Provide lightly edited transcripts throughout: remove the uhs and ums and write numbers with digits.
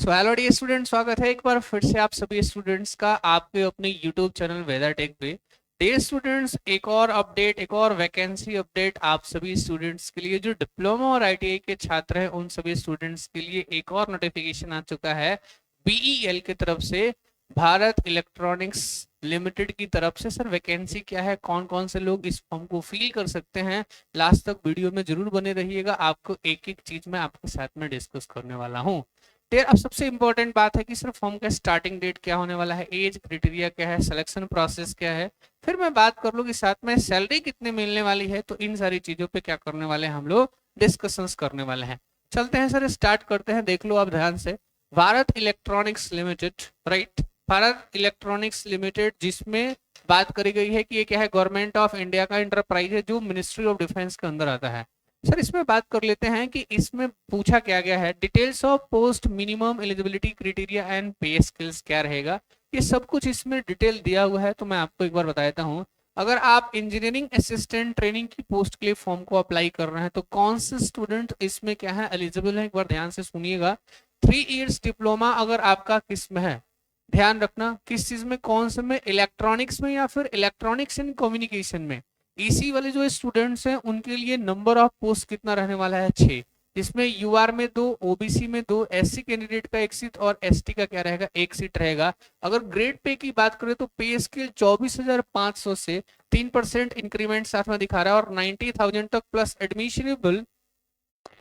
So hello dear student, स्वागत है एक बार फिर से आप सभी स्टूडेंट्स का आपके अपने यूट्यूब चैनल वेदर टेक पे। डियर स्टूडेंट्स, एक और अपडेट, एक और वैकेंसी अपडेट आप सभी स्टूडेंट्स के लिए, जो डिप्लोमा और आईटीआई के छात्र हैं उन सभी स्टूडेंट्स के लिए एक और नोटिफिकेशन आ चुका है बीईएल की तरफ से, भारत इलेक्ट्रॉनिक्स लिमिटेड की तरफ से। सर वैकेंसी क्या है, कौन कौन से लोग इस फॉर्म को फिल कर सकते हैं, लास्ट तक वीडियो में जरूर बने रहिएगा। आपको एक एक चीज मैं आपके साथ में डिस्कस करने वाला हूँ। फिर अब सबसे इंपॉर्टेंट बात है कि सर फॉर्म का स्टार्टिंग डेट क्या होने वाला है, एज क्राइटेरिया क्या है, सिलेक्शन प्रोसेस क्या है। फिर मैं बात कर लूँ कि साथ में सैलरी कितने मिलने वाली है। तो इन सारी चीजों पे क्या करने वाले हैं हम लोग, डिस्कशंस करने वाले हैं। चलते हैं सर, स्टार्ट करते हैं। देख लो आप ध्यान से, Bharat electronics limited, right, Bharat electronics limited, जिसमें बात करी गई है कि ये क्या है, गवर्नमेंट ऑफ इंडिया का इंटरप्राइज है जो मिनिस्ट्री ऑफ डिफेंस के अंदर आता है। सर इसमें बात कर लेते हैं कि इसमें पूछा क्या गया है, details of post minimum eligibility criteria and पे स्किल्स क्या रहेगा, ये सब कुछ इसमें डिटेल दिया हुआ है। तो मैं आपको एक बार बता देता हूँ। अगर आप इंजीनियरिंग असिस्टेंट ट्रेनिंग की पोस्ट के लिए फॉर्म को अप्लाई कर रहे हैं तो कौन से स्टूडेंट इसमें क्या है, एलिजिबल है, एक बार ध्यान से सुनिएगा। 3 इयर्स डिप्लोमा अगर आपका किस में है, ध्यान रखना किस चीज में, कौन से में, इलेक्ट्रॉनिक्स में या फिर इलेक्ट्रॉनिक्स एंड कम्युनिकेशन में। इसी वाले जो स्टूडेंट्स हैं उनके लिए नंबर ऑफ पोस्ट कितना रहने वाला है, 6, जिसमें यूआर में 2, ओबीसी में 2, एससी कैंडिडेट का 1 सीट और एसटी का क्या रहेगा, 1 सीट रहेगा। अगर ग्रेड पे की बात करें तो पे स्केल 24,500 से 3% इंक्रीमेंट साथ में दिखा रहा है, और 90,000 तक प्लस एडमिशनेबल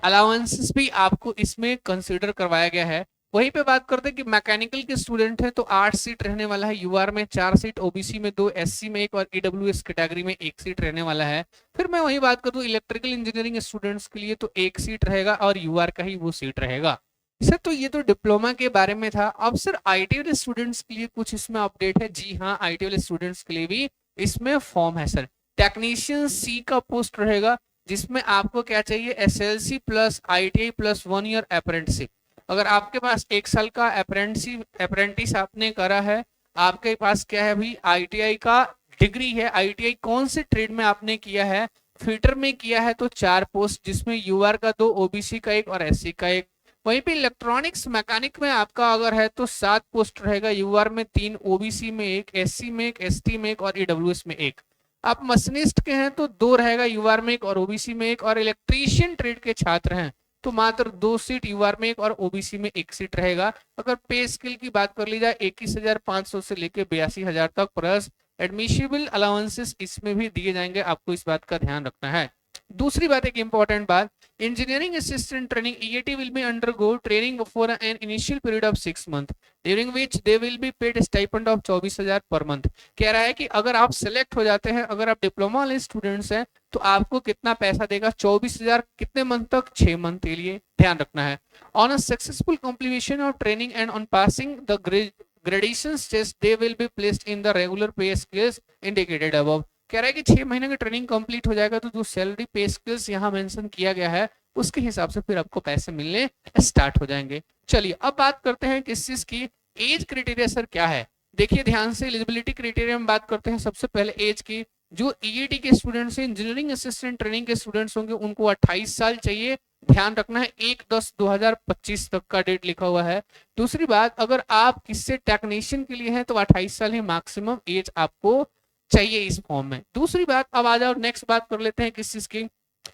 अलाउंसेस भी आपको इसमें कंसिडर करवाया गया है। वहीं पे बात करते हैं कि मैकेनिकल के स्टूडेंट हैं तो 8 सीट रहने वाला है, यूआर में 4 सीट, ओबीसी में 2, एससी में 1 और ईडब्ल्यूएस कैटेगरी में 1 सीट रहने वाला है। फिर मैं वही बात करूं इलेक्ट्रिकल इंजीनियरिंग स्टूडेंट्स के लिए तो 1 सीट रहेगा और यूआर का ही वो सीट रहेगा। सर तो ये तो डिप्लोमा के बारे में था। अब सर आईटी वाले स्टूडेंट्स के लिए कुछ इसमें अपडेट है। जी हाँ, आईटी वाले स्टूडेंट्स के लिए भी इसमें फॉर्म है सर। टेक्नीशियन सी का पोस्ट रहेगा, जिसमें आपको क्या चाहिए, SLC plus ITI plus 1 year apprenticeship. अगर आपके पास 1 साल का अप्रेंटिस आपने करा है, आपके पास क्या है अभी, आईटीआई का डिग्री है, आईटीआई कौन से ट्रेड में आपने किया है, फिटर में किया है तो 4 पोस्ट, जिसमें यूआर का 2, ओबीसी का 1 और एससी का 1। वहीं पे इलेक्ट्रॉनिक्स मैकेनिक में आपका अगर है तो 7 पोस्ट रहेगा, यूआर में 3, ओबीसी में 1, एससी में 1, एसटी में 1 और ईडब्ल्यूएस में 1। आप मशीनिस्ट के हैं तो 2 रहेगा, यूआर में 1 और ओबीसी में 1, और इलेक्ट्रीशियन ट्रेड के छात्र हैं तो मात्र 2 सीट, यूआर में 1 और ओबीसी में 1 सीट रहेगा। अगर पे स्केल की बात कर ली जाए 21,500 से लेकर 82,000 तक, प्लस एडमिशिबल अलाउंसेस इसमें भी दिए जाएंगे, आपको इस बात का ध्यान रखना है। दूसरी बात, एक इंपॉर्टेंट बात, engineering assistant training EAT will be undergo training for an initial period of 6 month during which they will be paid stipend of 24,000 per month. कह रहा है कि अगर आप सिलेक्ट हो जाते हैं, अगर आप डिप्लोमा वाले स्टूडेंट्स हैं तो आपको कितना पैसा देगा, 24,000, कितने मंथ तक, 6 मंथ के लिए, ध्यान रखना है। On a successful completion of training and on passing the gradations test they will be placed in the regular pay scales indicated above. कह रहा है कि 6 महीने की ट्रेनिंग कंप्लीट हो जाएगा तो जो सैलरी पे स्केल्स यहाँ मेंशन किया गया है उसके हिसाब से फिर आपको पैसे मिलने स्टार्ट हो जाएंगे। चलिए अब बात करते हैं किस चीज की, एज क्राइटेरिया सर क्या है। देखिए ध्यान से, एलिजिबिलिटी क्राइटेरिया में बात करते हैं सबसे पहले एज की। जो ईईटी के स्टूडेंट्स हैं, इंजीनियरिंग असिस्टेंट ट्रेनिंग के स्टूडेंट्स होंगे, उनको 28 साल चाहिए। ध्यान रखना है 1/10/2025 तक का डेट लिखा हुआ है। दूसरी बात, अगर आप किससे टेक्नीशियन के लिए हैं तो 28 साल ही मैक्सिमम एज आपको चाहिए इस फॉर्म में। दूसरी बात, अब आ जाओ नेक्स्ट बात कर लेते हैं किस चीज की,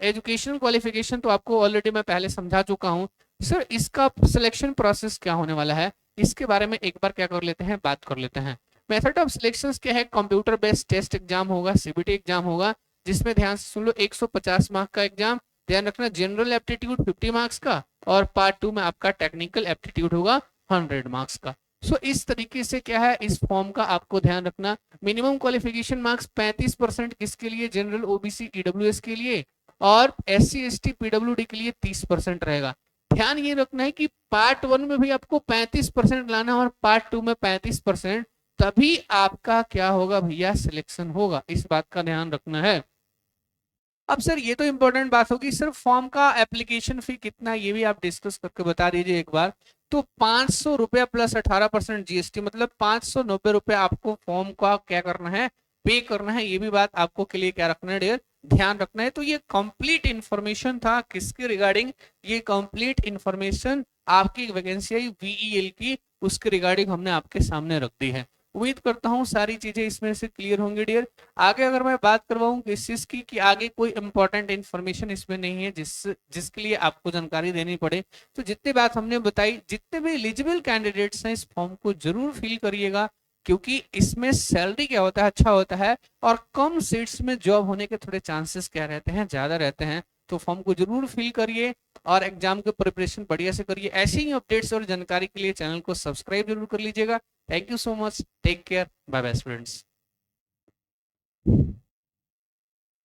एजुकेशन क्वालिफिकेशन। तो आपको ऑलरेडी मैं पहले समझा चुका हूं। सर इसका सिलेक्शन प्रोसेस क्या होने वाला है, इसके बारे में एक बार क्या कर लेते हैं, बात कर लेते हैं। मेथड ऑफ सिलेक्शन क्या है, कंप्यूटर बेस्ड टेस्ट एग्जाम होगा, सीबीटी एग्जाम होगा, जिसमें ध्यान से सुन लो 150 मार्क का एग्जाम। ध्यान रखना जनरल एप्टीट्यूड 50 मार्क्स का, और पार्ट 2 में आपका टेक्निकल एप्टीट्यूड होगा 100 मार्क्स का। सो इस तरीके से क्या है, इस फॉर्म का आपको ध्यान रखना। मिनिमम क्वालिफिकेशन मार्क्स 35% किसके लिए, जनरल ओबीसी ईडब्ल्यूएस के लिए, और एससी एसटी पीडब्ल्यूडी के लिए 30% रहेगा। ध्यान ये रखना है कि पार्ट 1 में भी आपको 35% लाना है और पार्ट 2 में 35%, तभी आपका क्या होगा भैया, सिलेक्शन होगा, इस बात का ध्यान रखना है। अब सर ये तो इंपॉर्टेंट बात होगी, सर फॉर्म का एप्लीकेशन फी कितना है ये भी आप डिस्कस करके बता दीजिए एक बार। तो 500 रुपया प्लस 18% जीएसटी, मतलब 590 रुपया आपको फॉर्म का क्या करना है, पे करना है। ये भी बात आपको के लिए क्या रखना है डियर, ध्यान रखना है। तो ये कंप्लीट इंफॉर्मेशन था किसके रिगार्डिंग, ये कंप्लीट इंफॉर्मेशन आपकी वैकेंसी आई VEL की, उसके रिगार्डिंग हमने आपके सामने रख दी है। उम्मीद करता हूँ सारी चीजें इसमें से क्लियर होंगी डियर। आगे अगर मैं बात करवाऊँ इस चीज की कि आगे कोई इंपॉर्टेंट इन्फॉर्मेशन इसमें नहीं है जिसके लिए आपको जानकारी देनी पड़े, तो जितनी बात हमने बताई, जितने भी एलिजिबल कैंडिडेट्स हैं इस फॉर्म को जरूर फिल करिएगा, क्योंकि इसमें सैलरी क्या होता है, अच्छा होता है, और कम सीट्स में जॉब होने के थोड़े चांसेस क्या रहते हैं, ज्यादा रहते हैं। तो फॉर्म को जरूर फिल करिए और एग्जाम के प्रिपरेशन बढ़िया से करिए। ऐसी ही अपडेट्स और जानकारी के लिए चैनल को सब्सक्राइब जरूर कर लीजिएगा। Thank you so much, take care, bye bye students.